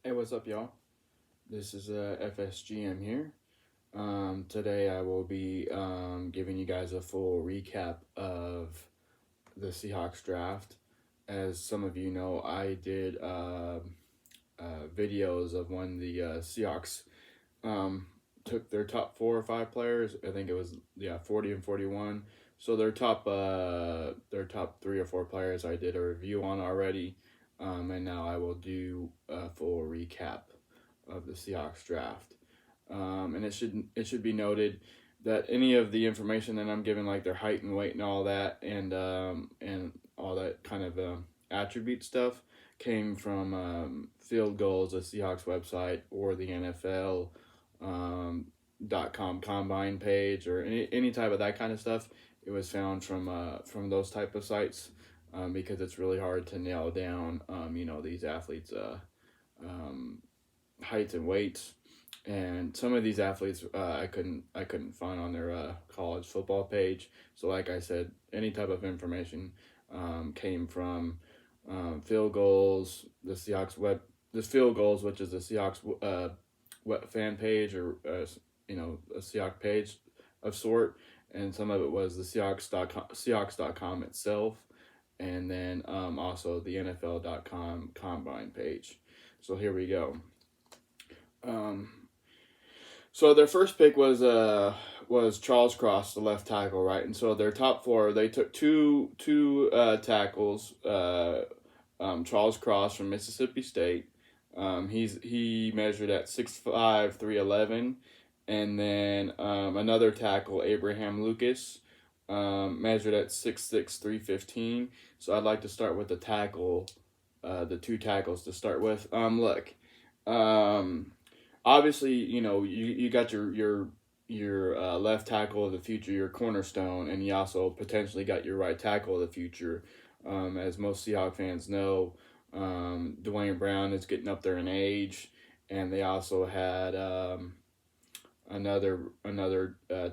Hey, what's up, y'all? This is FSGM here. Today I will be giving you guys a full recap of the Seahawks draft. As some of you know, I did videos of when the Seahawks um, took their top 4 or 5 players. I think it was 40 and 41. So their top 3 or 4 players I did a review on already, and now I will do a full recap of the Seahawks draft. And it should be noted that any of the information that I'm giving, like their height and weight and all that, and all that kind of attribute stuff, came from Field Goals, the Seahawks website, or the NFL .com combine page, or any type of that kind of stuff. It was found from those type of sites, because it's really hard to nail down these athletes' um, heights and weights, and some of these athletes I couldn't find on their college football page. So like I said, any type of information came from Field Goals, the Field Goals, which is the Seahawks fan page, or a Seahawks page of sort, and some of it was the Seahawks.com itself, and then also the NFL.com combine page. So here we go. Um, so their first pick was Charles Cross, the left tackle, right? And so their top four, they took two tackles. Charles Cross from Mississippi State. He measured at 6'5", 311, and then another tackle, Abraham Lucas, measured at 6'6", 315. So I'd like to start with the two tackles to start with. Look. Obviously, you got your left tackle of the future, your cornerstone, and you also potentially got your right tackle of the future. As most Seahawks fans know, Dwayne Brown is getting up there in age, and they also had another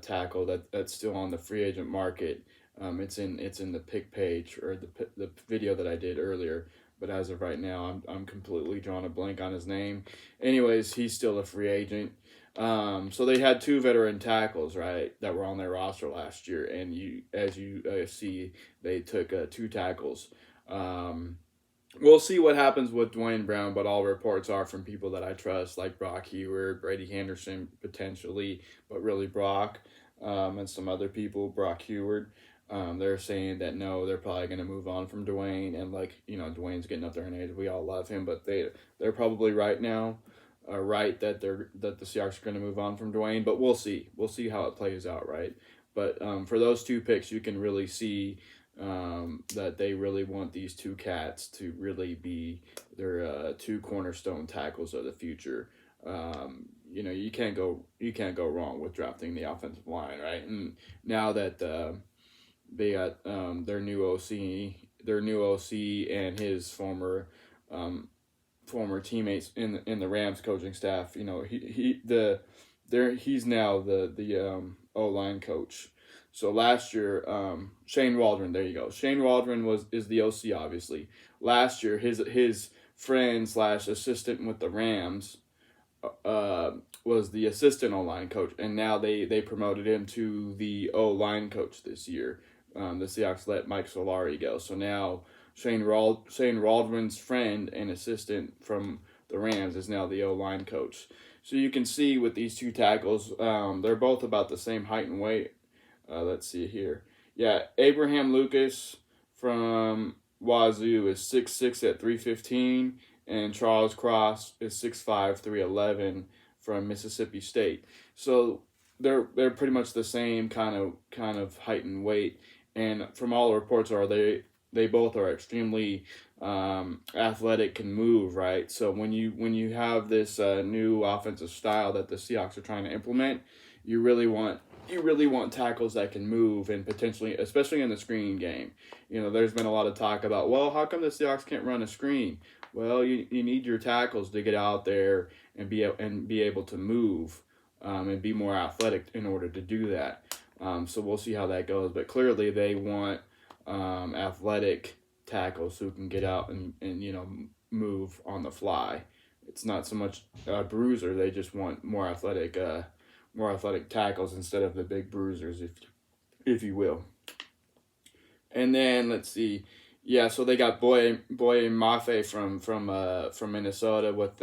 tackle that's still on the free agent market. It's in the pick page, or the video that I did earlier. But as of right now, I'm completely drawing a blank on his name. Anyways, he's still a free agent. So they had two veteran tackles, right, that were on their roster last year, and as you see, they took two tackles. We'll see what happens with Dwayne Brown, but all reports are from people that I trust, like Brock Heward, Brady Henderson potentially, but really Brock, and some other people, Brock Heward. They're saying that no, they're probably going to move on from Dwayne, and Dwayne's getting up there in age. We all love him, but they're probably right now, right that the Seahawks are going to move on from Dwayne. But we'll see. We'll see how it plays out, right? But for those two picks, you can really see that they really want these two cats to really be their two cornerstone tackles of the future. You can't go wrong with drafting the offensive line, right? And now that they got their new OC and his former teammates in the Rams coaching staff. He's now the O line coach. So last year, Shane Waldron. There you go. Shane Waldron is the OC, obviously. Last year, his friend slash assistant with the Rams was the assistant O line coach, and now they promoted him to the O line coach this year. The Seahawks let Mike Solari go, so now Shane Waldron's friend and assistant from the Rams is now the O line coach. So you can see with these two tackles, they're both about the same height and weight. Let's see here. Yeah, Abraham Lucas from Wazoo is 6'6" at 315, and Charles Cross is 6'5", 311 from Mississippi State. So they're pretty much the same kind of height and weight, and from all the reports they both are extremely athletic, can move, right? So when you have this new offensive style that the Seahawks are trying to implement, you really want tackles that can move, and potentially, especially in the screen game. There's been a lot of talk about, well, how come the Seahawks can't run a screen? Well, you need your tackles to get out there and be able to move, and be more athletic in order to do that. So we'll see how that goes. But clearly they want athletic tackles who can get out and move on the fly. it's not so much bruiser. They just want more athletic tackles instead of the big bruisers, if you will. And then let's see, yeah. So they got Boye Mafe from Minnesota with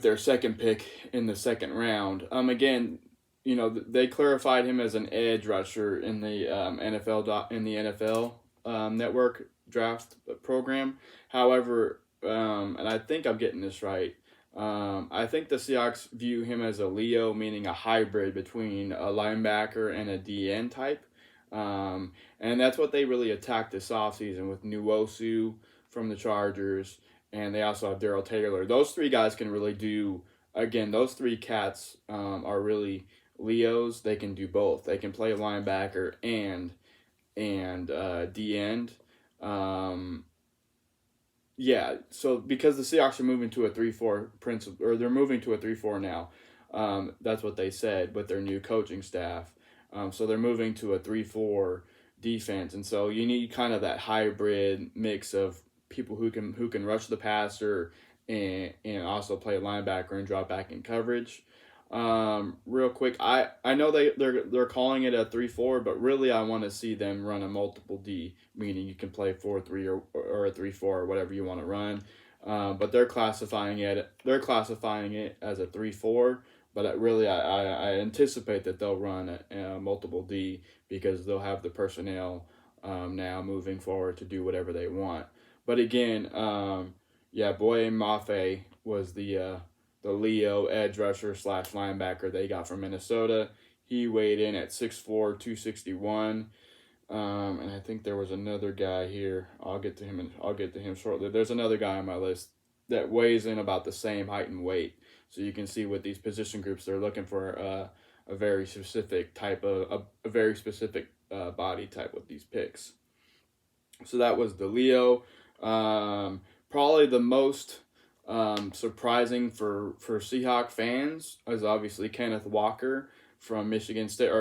their second pick in the second round. Again, they clarified him as an edge rusher in the NFL Network draft program. However, and I think I'm getting this right. I think the Seahawks view him as a Leo, meaning a hybrid between a linebacker and a DN type. And that's what they really attacked this offseason with Nuosu from the Chargers, and they also have Darrell Taylor. Those three guys can really do, again, those three cats are really Leos. They can do both. They can play linebacker and D-end. Yeah, so because the Seahawks are moving to a 3-4 principle, or they're moving to a 3-4 now, that's what they said with their new coaching staff. So they're moving to a 3-4 defense, and so you need kind of that hybrid mix of people who can rush the passer and also play linebacker and drop back in coverage. Real quick, I know they're calling it a 3-4, but really I want to see them run a multiple D, meaning you can play 4-3 or a 3-4 or whatever you want to run. But they're classifying it as a 3-4. But I anticipate that they'll run a multiple D because they'll have the personnel now moving forward to do whatever they want. But again, Boye Mafe was the Leo edge rusher / linebacker they got from Minnesota. He weighed in at 6'4", 261. And I think there was another guy here. I'll get to him shortly. There's another guy on my list that weighs in about the same height and weight. So you can see with these position groups, they're looking for a very specific type of a very specific body type with these picks. So that was the Leo. Probably the most surprising for Seahawk fans is obviously Kenneth Walker from Michigan State,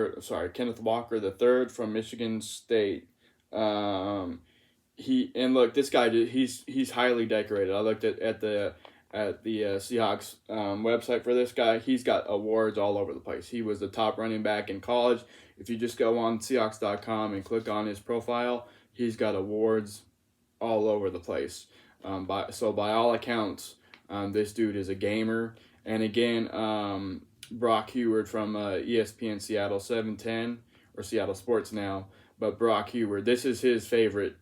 Kenneth Walker the third from Michigan State. This guy, he's highly decorated. I looked at the Seahawks website for this guy. He's got awards all over the place. He was the top running back in college. If you just go on Seahawks.com and click on his profile, he's got awards all over the place. By all accounts, this dude is a gamer. And again, Brock Heward from ESPN Seattle 710 or Seattle Sports now, but Brock Heward, this is his favorite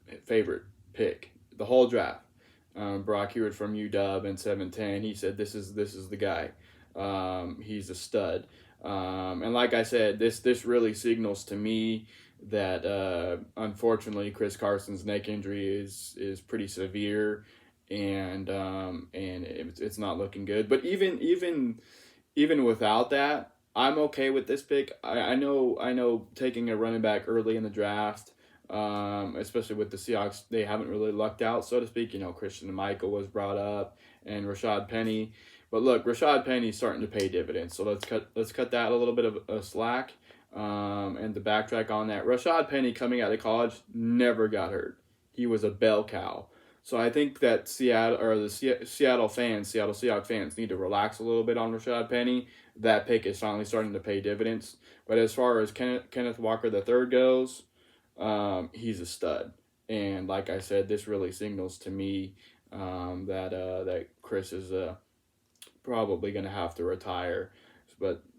pick the whole draft. Brock Heward from UW and 710. He said this is the guy. He's a stud. And like I said, this really signals to me that unfortunately Chris Carson's neck injury is pretty severe, and it's not looking good. But even without that, I'm okay with this pick. I know taking a running back early in the draft, especially with the Seahawks, they haven't really lucked out, so to speak. Christian Michael was brought up and Rashad Penny. But look, Rashad Penny's starting to pay dividends, so let's cut that a little bit of a slack. And to backtrack on that, Rashad Penny coming out of college never got hurt. He was a bell cow. So I think that Seattle Seahawks fans need to relax a little bit on Rashad Penny. That pick is finally starting to pay dividends. But as far as Kenneth Walker III goes, he's a stud. And like I said, this really signals to me that Chris is probably going to have to retire,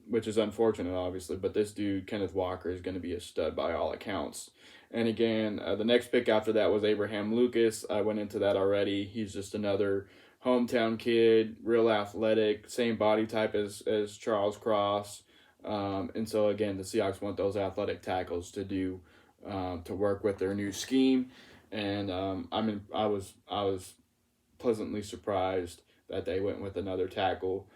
which is unfortunate, obviously. But this dude, Kenneth Walker, is going to be a stud by all accounts. And again, the next pick after that was Abraham Lucas. I went into that already. He's just another hometown kid, real athletic, same body type as Charles Cross. And so again, the Seahawks want those athletic tackles to work with their new scheme. And I was pleasantly surprised that they went with another tackle.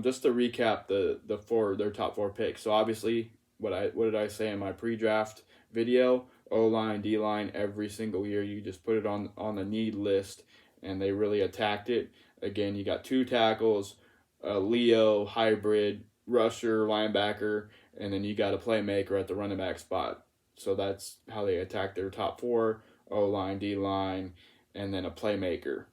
Just to recap their top four picks. So obviously, what did I say in my pre-draft video? O-line, D-line, every single year you just put it on the need list, and they really attacked it. Again, you got two tackles, a Leo hybrid rusher, linebacker, and then you got a playmaker at the running back spot. So that's how they attacked their top four: O-line, D-line, and then a playmaker.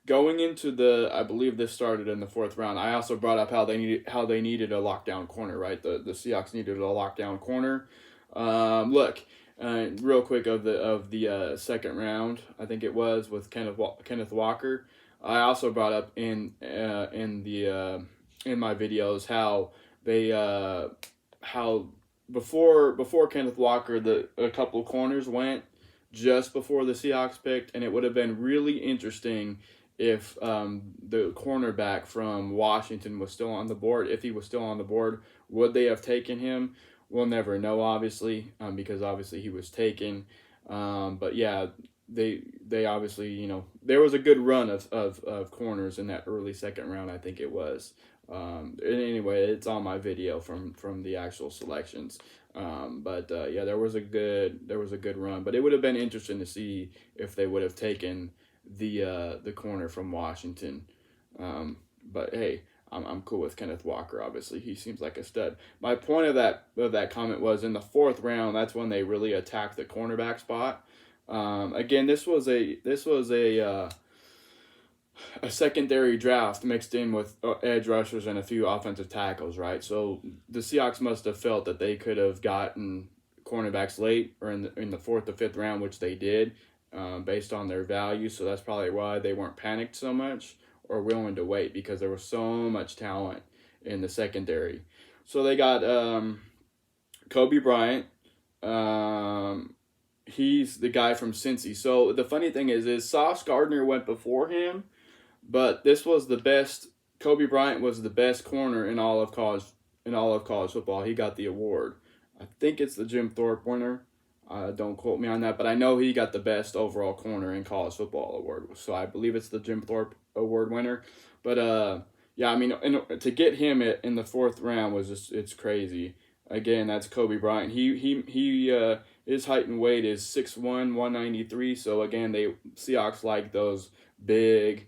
going into I believe this started in the fourth round. I also brought up how they needed a lockdown corner, right? The Seahawks needed a lockdown corner. Look, real quick of the second round, I think it was with Kenneth Walker. I also brought up in my videos how they how before Kenneth Walker, a couple corners went just before the Seahawks picked, and it would have been really interesting if the cornerback from Washington was still on the board. If he was still on the board, would they have taken him? We'll never know, obviously, because obviously he was taken. But yeah, they obviously, there was a good run of corners in that early second round, I think it was. Anyway, it's on my video from the actual selections. But yeah, there was a good run. But it would have been interesting to see if they would have taken the corner from Washington. But hey, I'm cool with Kenneth Walker. Obviously, he seems like a stud. My point of that comment was in the fourth round. That's when they really attacked the cornerback spot. Again, this was a secondary draft mixed in with edge rushers and a few offensive tackles, right? So the Seahawks must have felt that they could have gotten cornerbacks late or in the fourth or fifth round, which they did, based on their value. So that's probably why they weren't panicked so much or willing to wait, because there was so much talent in the secondary. So they got Kobe Bryant. He's the guy from Cincy. So the funny thing is Sauce Gardner went before him, but this was the best. Kobe Bryant was the best corner in all of college football. He got the award. I think it's the Jim Thorpe winner. Don't quote me on that, but I know he got the best overall corner in college football award. So I believe it's the Jim Thorpe award winner. But yeah, I mean, to get him in the fourth round was it's crazy. Again, that's Kobe Bryant. He his height and weight is 6'1", 193. So again, Seahawks like those big,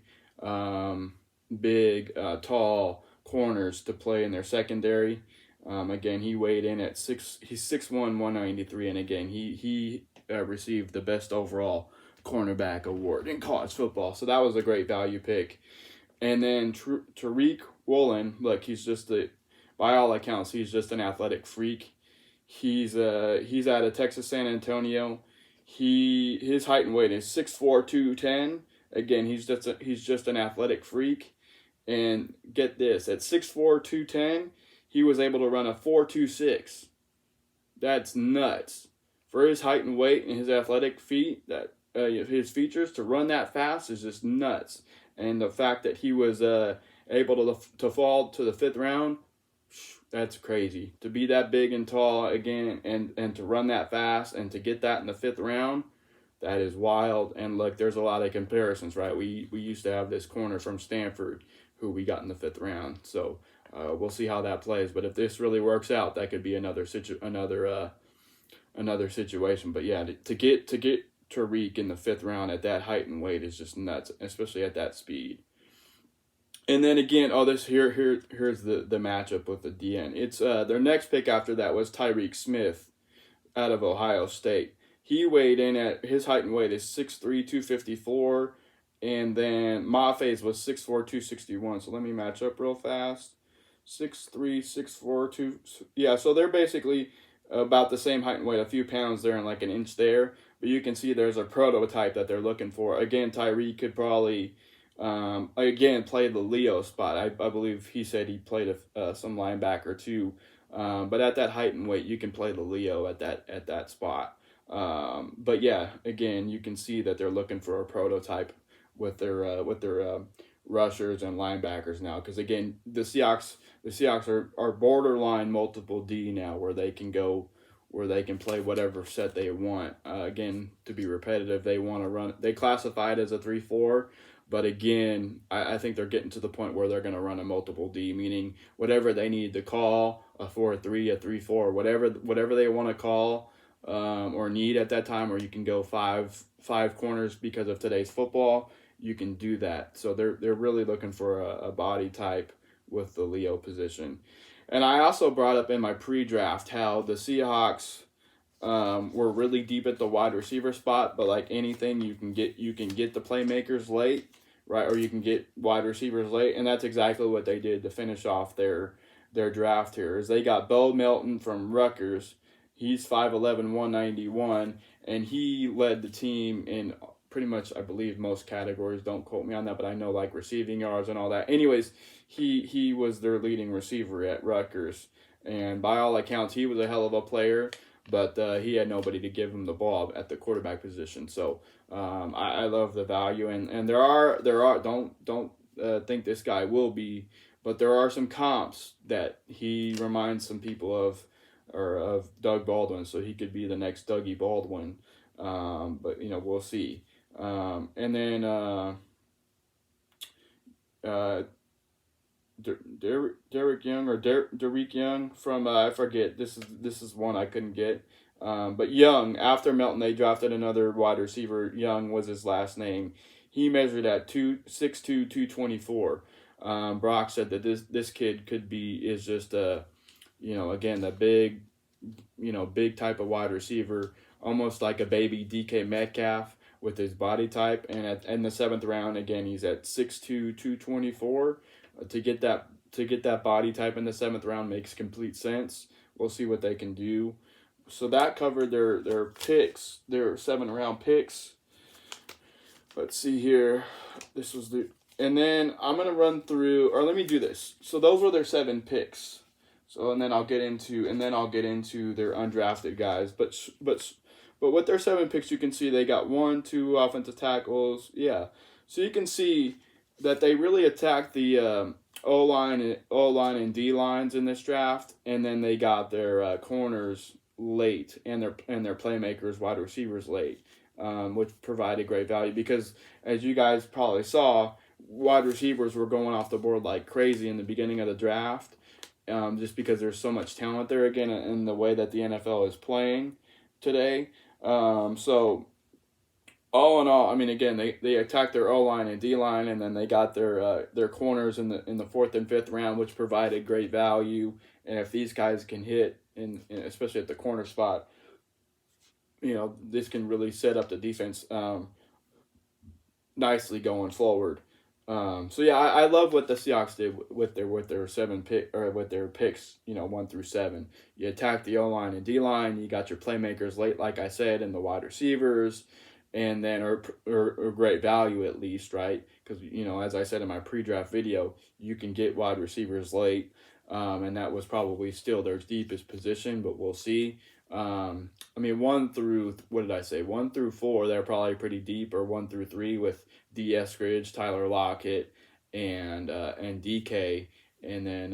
tall corners to play in their secondary. Again, he weighed in at he's 6'1", 193, and again, he received the best overall cornerback award in college football. So that was a great value pick. And then Tariq Woolen, look, by all accounts, he's just an athletic freak. He's out of Texas San Antonio. His height and weight is 6'4", 210. Again, he's just an athletic freak. And get this, at 6'4", 210, he was able to run a 4.26. That's nuts. For his height and weight and his athletic feet, his features, to run that fast is just nuts. And the fact that he was able to fall to the fifth round, that's crazy. To be that big and tall again, and to run that fast and to get that in the fifth round, that is wild. And look, there's a lot of comparisons, right? We used to have this corner from Stanford who we got in the fifth round. So we'll see how that plays. But if this really works out, that could be another situation. But yeah, to get Tariq in the fifth round at that height and weight is just nuts, especially at that speed. And then again, here's the matchup with the DN. It's their next pick after that was Tyreek Smith out of Ohio State. He weighed in at, his height and weight is 6'3", 254, and then Maffei's was 6'4", 261. So let me match up real fast. 6'3", 6'4", 2. Yeah, so they're basically about the same height and weight, a few pounds there and like an inch there. But you can see there's a prototype that they're looking for. Again, Tyreek could probably play the Leo spot. I believe he said he played some linebacker too. But at that height and weight, you can play the Leo at that spot. But yeah, again, you can see that they're looking for a prototype with their rushers and linebackers now. Because again, the Seahawks are borderline multiple D now, where they can play whatever set they want. Again, to be repetitive, they classify it as a 3-4. But again, I think they're getting to the point where they're going to run a multiple D, meaning whatever they need to call, a 4-3, a 3-4, whatever they want to call or need at that time, or you can go five corners because of today's football, you can do that. So they're really looking for a body type with the Leo position. And I also brought up in my pre-draft how the Seahawks were really deep at the wide receiver spot, but like anything, you can get the playmakers late, right? Or you can get wide receivers late, and that's exactly what they did to finish off their draft here. Is they got Bo Melton from Rutgers. He's 5'11", 191, and he led the team in pretty much, I believe, most categories. Don't quote me on that, but I know like receiving yards and all that. Anyways, he was their leading receiver at Rutgers, and by all accounts, he was a hell of a player. But he had nobody to give him the ball at the quarterback position. So I love the value, and there are don't think this guy will be, but there are some comps that he reminds some people of Doug Baldwin, so he could be the next Dougie Baldwin. But we'll see. And then Derek Young or Derek Young from I forget. This is one I couldn't get. But Young, after Melton, they drafted another wide receiver. Young was his last name. He measured at 6'2", 224. Brock said that this kid is just again the big type of wide receiver, almost like a baby DK Metcalf with his body type. And in the 7th round, again, he's at 6'2", 224. To get that body type in the 7th round makes complete sense. We'll see what they can do. So that covered their picks, their 7th-round picks. Let's see here. And then I'm gonna run through, or let me do this. So those were their 7 picks. So and then I'll get into their undrafted guys. But with their 7 picks, you can see they got 1, 2 offensive tackles. Yeah, so you can see that they really attacked the O-line and D-lines in this draft, and then they got their corners late and their playmakers, wide receivers late, which provided great value because, as you guys probably saw, wide receivers were going off the board like crazy in the beginning of the draft, just because there's so much talent there again in the way that the NFL is playing today. So all in all, I mean, again, they attacked their O-line and D-line, and then they got their corners in the 4th and 5th round, which provided great value. And if these guys can hit, especially at the corner spot, this can really set up the defense nicely going forward. So yeah, I love what the Seahawks did with their 7 pick or with their picks, 1 through 7. You attack the O-line and D-line, you got your playmakers late, like I said, and the wide receivers. And then or great value at least, right? Because as I said in my pre-draft video, you can get wide receivers late, and that was probably still their deepest position, but we'll see. I mean, 1 through 4, they're probably pretty deep, or 1 through 3 with D. Eskridge, Tyler Lockett, and DK, and then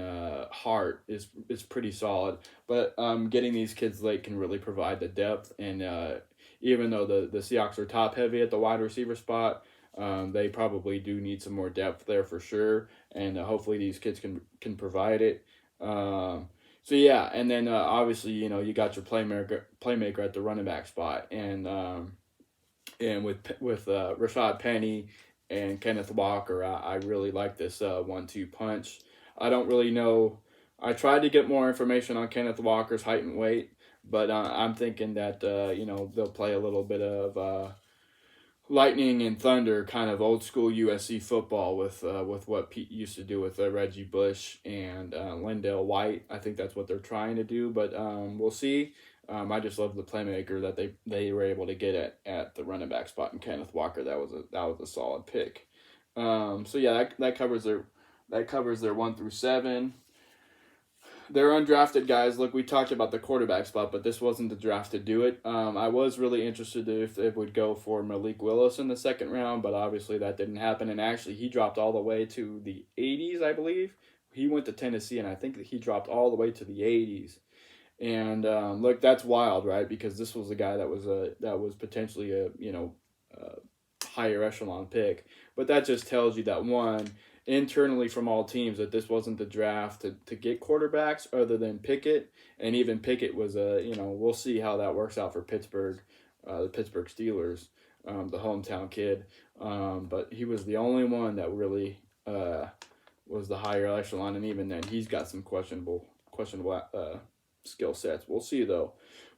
Hart is pretty solid. But getting these kids late can really provide the depth, and even though the Seahawks are top heavy at the wide receiver spot, they probably do need some more depth there for sure, and hopefully these kids can provide it. So yeah, and then obviously you got your playmaker at the running back spot, and with Rashad Penny and Kenneth Walker, I really like this 1-2 punch. I don't really know. I tried to get more information on Kenneth Walker's height and weight, but I'm thinking that they'll play a little bit of lightning and thunder, kind of old school USC football with what Pete used to do with Reggie Bush and Lindell White. I think that's what they're trying to do, but we'll see. I just love the playmaker that they were able to get at the running back spot in Kenneth Walker. That was a solid pick. So yeah, that covers their 1 through 7. They're undrafted guys. Look, we talked about the quarterback spot, but this wasn't the draft to do it. I was really interested if they would go for Malik Willis in the 2nd round, but obviously that didn't happen. And actually, he dropped all the way to the 80s, I believe. He went to Tennessee, and I think that he dropped all the way to the 80s. And look, that's wild, right? Because this was a guy that was potentially a higher echelon pick. But that just tells you that, one, internally from all teams, that this wasn't the draft to get quarterbacks other than Pickett. And even Pickett was we'll see how that works out for Pittsburgh, the Pittsburgh Steelers, the hometown kid. But he was the only one that really was the higher echelon, and even then he's got some questionable skill sets. We'll see though.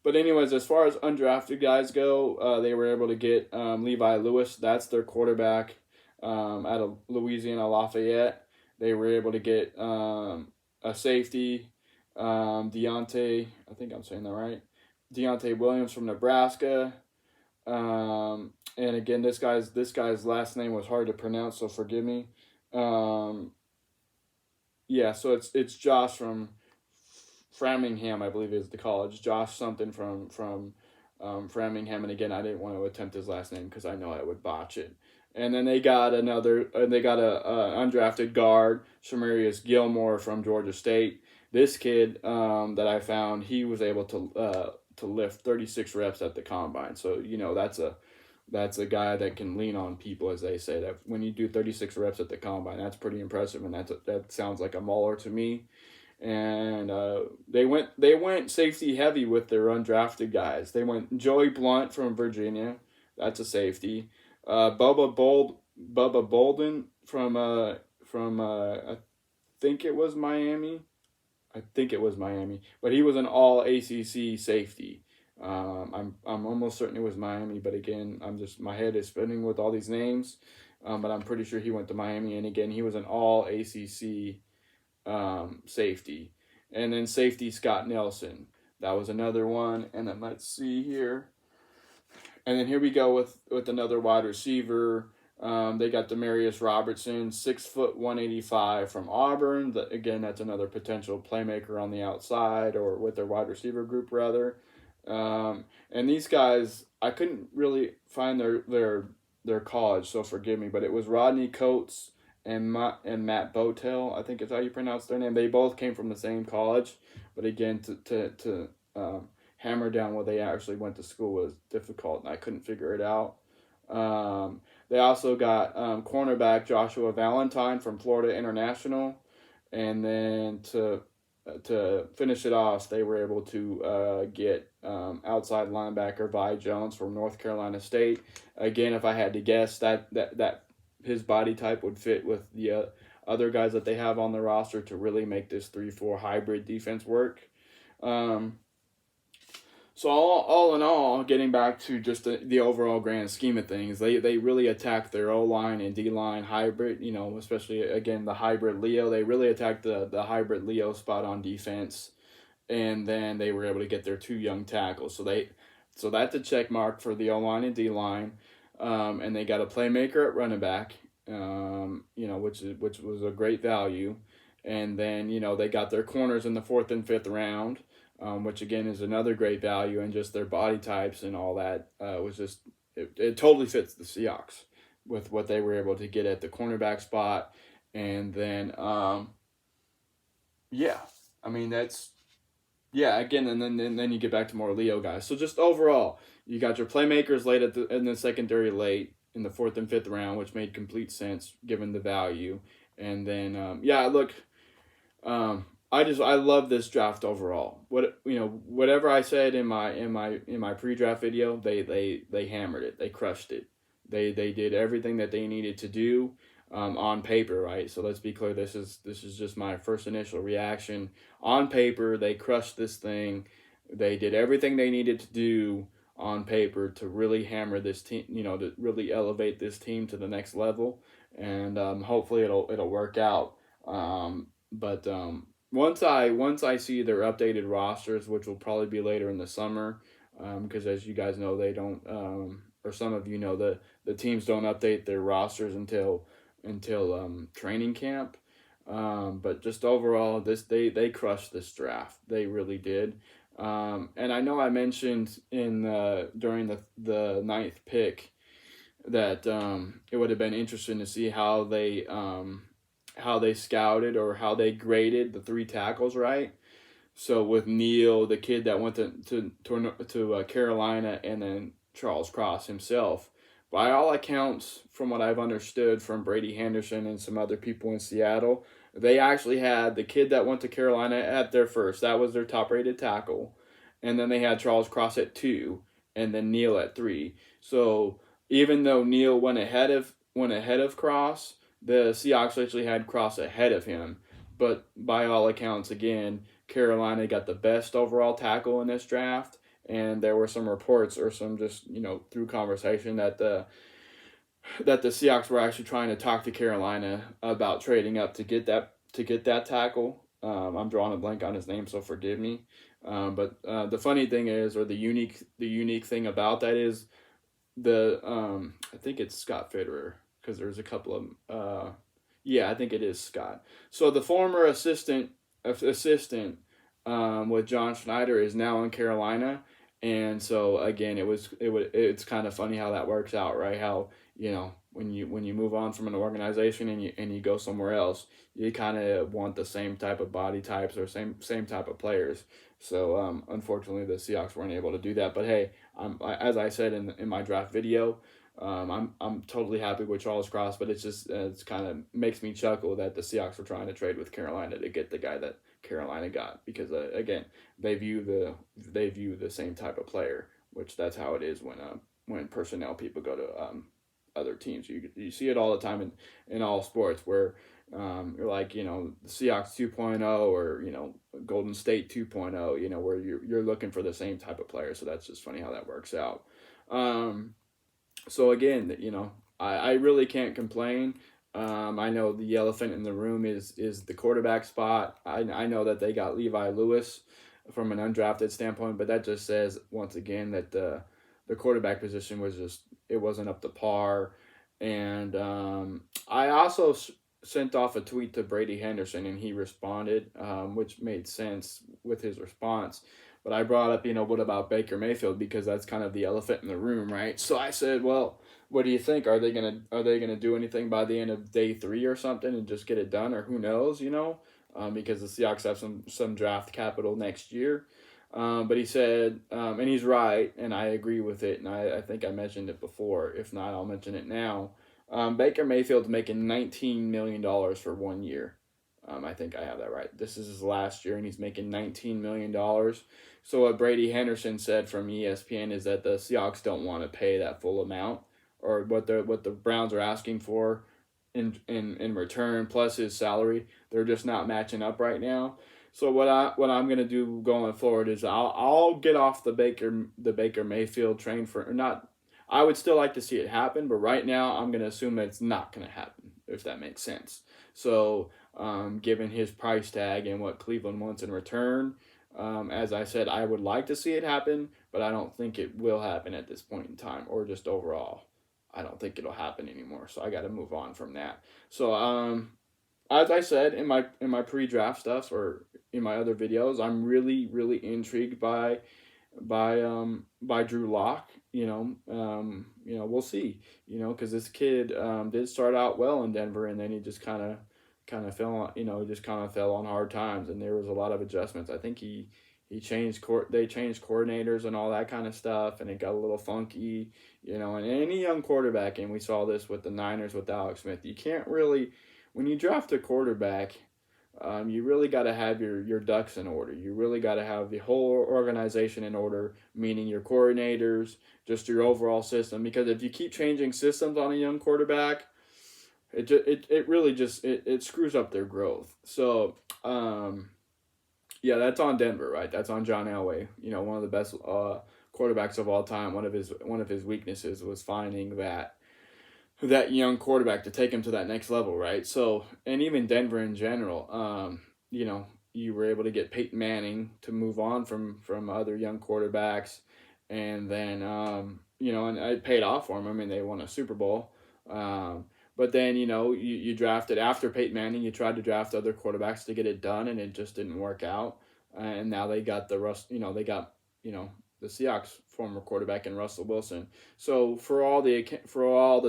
But anyways, as far as undrafted guys go, they were able to get Levi Lewis. That's their quarterback. out of Louisiana Lafayette. They were able to get a safety, Deontay. I think I'm saying that right. Deontay Williams from Nebraska. And again, this guy's last name was hard to pronounce, so forgive me. Um, yeah, so it's Josh from Framingham, I believe is the college. Josh something from Framingham, and again, I didn't want to attempt his last name because I know I would botch it. And then they got a undrafted guard, Shamarius Gilmore from Georgia State. This kid that I found, he was able to lift 36 reps at the combine. So that's a guy that can lean on people, as they say. That when you do 36 reps at the combine, that's pretty impressive, and that sounds like a mauler to me. And they went safety heavy with their undrafted guys. They went Joey Blunt from Virginia, that's a safety. Bubba Bolden from I think it was Miami. I think it was Miami, but he was an All ACC safety. I'm almost certain it was Miami, but again, my head is spinning with all these names. But I'm pretty sure he went to Miami, and again, he was an All ACC safety. And then safety Scott Nelson, that was another one. And then let's see here. And then here we go with another wide receiver. They got Demarius Robertson, 6', 185 from Auburn. Again, that's another potential playmaker on the outside or with their wide receiver group rather. And these guys, I couldn't really find their college, so forgive me, but it was Rodney Coates and Matt Botel, I think is how you pronounce their name. They both came from the same college, but again, to hammer down where they actually went to school was difficult, and I couldn't figure it out. They also got cornerback Joshua Valentine from Florida International, and then to finish it off, they were able to get outside linebacker Vi Jones from North Carolina State. Again, if I had to guess, that his body type would fit with the other guys that they have on the roster to really make this 3-4 hybrid defense work. So all in all, getting back to just the overall grand scheme of things, they really attacked their O-line and D-line hybrid, especially, again, the hybrid Leo. They really attacked the hybrid Leo spot on defense, and then they were able to get their 2 young tackles. So that's a check mark for the O-line and D-line, and they got a playmaker at running back, which was a great value. And then, they got their corners in the 4th and 5th round. Which again is another great value, and just their body types and all that was just it totally fits the Seahawks with what they were able to get at the cornerback spot. And then again, and then you get back to more Leo guys. So just overall, you got your playmakers late in the secondary, late in the 4th and 5th round, which made complete sense given the value. And then I love this draft overall. Whatever I said in my pre-draft video, they hammered it. They crushed it. They did everything that they needed to do on paper, right? So let's be clear. This is just my first initial reaction. On paper, they crushed this thing. They did everything they needed to do on paper to really hammer this team. To really elevate this team to the next level, and hopefully it'll work out. Once I see their updated rosters, which will probably be later in the summer, because as you guys know, they don't, or some of you know, the teams don't update their rosters until training camp. But just overall, they crushed this draft. They really did. And I know I mentioned during the 9th pick that it would have been interesting to see how they scouted or how they graded the 3 tackles, right? So with Neal, the kid that went to Carolina, and then Charles Cross himself, by all accounts, from what I've understood from Brady Henderson and some other people in Seattle, they actually had the kid that went to Carolina at their first. That was their top-rated tackle. And then they had Charles Cross at 2, and then Neal at 3. So even though Neal went ahead of Cross, the Seahawks actually had Cross ahead of him. But by all accounts, again, Carolina got the best overall tackle in this draft. And there were some reports or some just, through conversation that that the Seahawks were actually trying to talk to Carolina about trading up to get that tackle. I'm drawing a blank on his name, so forgive me. But the funny thing is, or the unique thing about that is I think it's Scott Fitterer, because there's a couple of yeah, I think it is Scott. So the former assistant with John Schneider is now in Carolina, and so again, it's kind of funny how that works out, right? How, when you move on from an organization and you go somewhere else, you kind of want the same type of body types or same type of players. So unfortunately, the Seahawks weren't able to do that. But hey, as I said in my draft video, I'm totally happy with Charles Cross, but it's kind of makes me chuckle that the Seahawks were trying to trade with Carolina to get the guy that Carolina got, because again, they view the same type of player, which that's how it is when personnel people go to other teams. You see it all the time in all sports, where you're like, the Seahawks 2.0, or Golden State 2.0, where you're looking for the same type of player. So that's just funny how that works out. So again, I really can't complain. I know the elephant in the room is the quarterback spot. I know that they got Levi Lewis from an undrafted standpoint, but that just says once again that the quarterback position it wasn't up to par. And I also sent off a tweet to Brady Henderson, and he responded, which made sense with his response. But I brought up, what about Baker Mayfield, because that's kind of the elephant in the room, right? So I said, well, what do you think? Are they gonna do anything by the end of day 3 or something and just get it done, or who knows? Because the Seahawks have some draft capital next year. But he said, and he's right, and I agree with it, and I think I mentioned it before. If not, I'll mention it now. Baker Mayfield's making $19 million for 1 year. I think I have that right. This is his last year, and he's making $19 million. So what Brady Henderson said from ESPN is that the Seahawks don't want to pay that full amount, or what the Browns are asking for in return, plus his salary. They're just not matching up right now. So what I'm gonna do going forward is I'll get off the Baker Mayfield train for, or not. I would still like to see it happen, but right now I'm gonna assume that it's not gonna happen, if that makes sense. So given his price tag and what Cleveland wants in return, as I said, I would like to see it happen, but I don't think it will happen at this point in time, or just overall. I don't think it'll happen anymore. So I got to move on from that. So as I said in my pre-draft stuff, or in my other videos, I'm really really intrigued by Drew Lock. We'll see. Because this kid did start out well in Denver, and then he just kind of fell on, just kind of fell on hard times, and there was a lot of adjustments. I think they changed coordinators and all that kind of stuff, and it got a little funky. And any young quarterback, and we saw this with the Niners with Alex Smith, you can't really, when you draft a quarterback, you really got to have your ducks in order. You really got to have the whole organization in order, meaning your coordinators, just your overall system. Because if you keep changing systems on a young quarterback, it really just it screws up their growth. So yeah, that's on Denver, right? That's on John Elway. One of the best quarterbacks of all time. One of his weaknesses was finding that young quarterback to take him to that next level, right? So, and even Denver in general, you were able to get Peyton Manning to move on from other young quarterbacks, and then and it paid off for him. I mean, they won a Super Bowl. But then, you drafted after Peyton Manning, you tried to draft other quarterbacks to get it done, and it just didn't work out. And now they got the Seahawks former quarterback in Russell Wilson. So for all the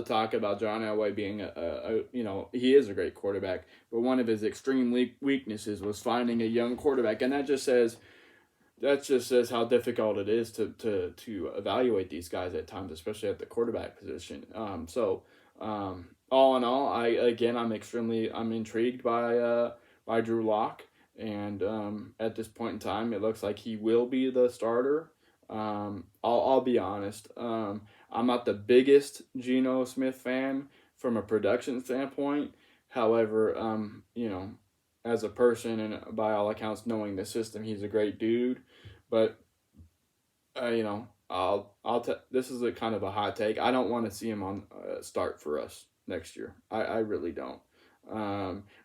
talk about John Elway being he is a great quarterback, but one of his extreme weaknesses was finding a young quarterback, and that just says how difficult it is to evaluate these guys at times, especially at the quarterback position. All in all, I'm intrigued by Drew Lock, and at this point in time, it looks like he will be the starter. I'll be honest. I'm not the biggest Geno Smith fan from a production standpoint. However, as a person and by all accounts, knowing the system, he's a great dude. But This is a kind of a hot take. I don't want to see him on start for us next year. I really don't.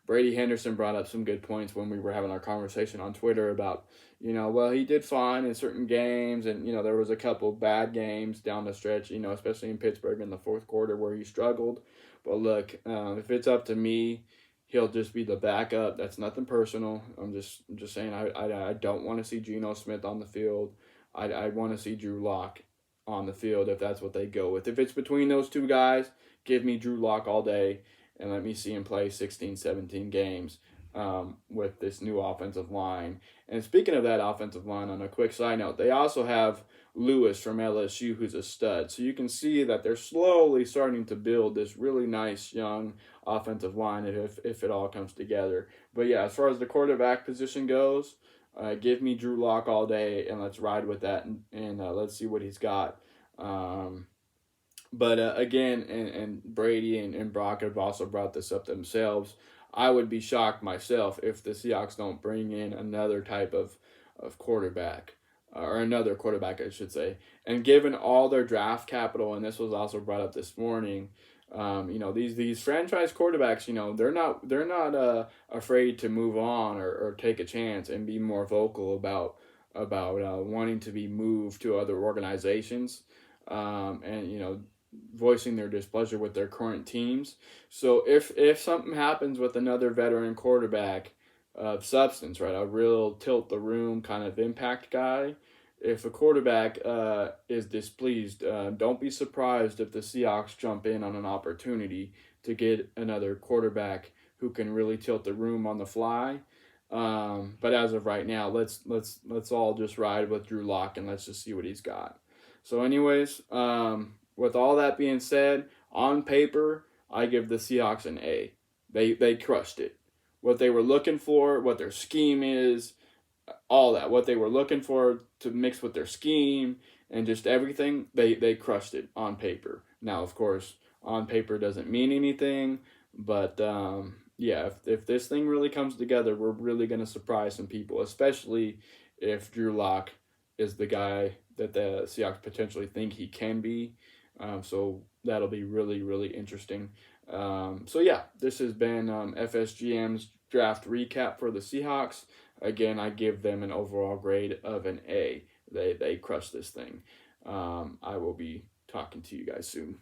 Brady Henderson brought up some good points when we were having our conversation on Twitter about, well, he did fine in certain games, and there was a couple bad games down the stretch, especially in Pittsburgh in the fourth quarter where he struggled. But look, if it's up to me, he'll just be the backup. That's nothing personal. I'm just saying I don't want to see Geno Smith on the field. I want to see Drew Lock on the field if that's what they go with. If it's between those two guys, give me Drew Lock all day and let me see him play 16, 17 games with this new offensive line. And speaking of that offensive line, on a quick side note, they also have Lewis from LSU, who's a stud. So you can see that they're slowly starting to build this really nice young offensive line if it all comes together. But yeah, as far as the quarterback position goes, give me Drew Lock all day, and let's ride with that, and let's see what he's got. But again, and Brady and Brock have also brought this up themselves. I would be shocked myself if the Seahawks don't bring in another type of quarterback, or another quarterback, I should say. And given all their draft capital, and this was also brought up this morning, these franchise quarterbacks, they're not afraid to move on or take a chance and be more vocal about wanting to be moved to other organizations, and voicing their displeasure with their current teams. So if something happens with another veteran quarterback of substance, right, a real tilt the room kind of impact guy, if a quarterback is displeased, don't be surprised if the Seahawks jump in on an opportunity to get another quarterback who can really tilt the room on the fly. But as of right now, let's all just ride with Drew Lock and let's just see what he's got. So anyways, with all that being said, on paper, I give the Seahawks an A. They crushed it. What they were looking for, what their scheme is, all that, what they were looking for to mix with their scheme and just everything, they crushed it on paper. Now, of course, on paper doesn't mean anything, but yeah, if this thing really comes together, we're really going to surprise some people, especially if Drew Lock is the guy that the Seahawks potentially think he can be. So that'll be really, really interesting. So yeah, this has been FSGM's draft recap for the Seahawks. Again, I give them an overall grade of an A. They crushed this thing. I will be talking to you guys soon.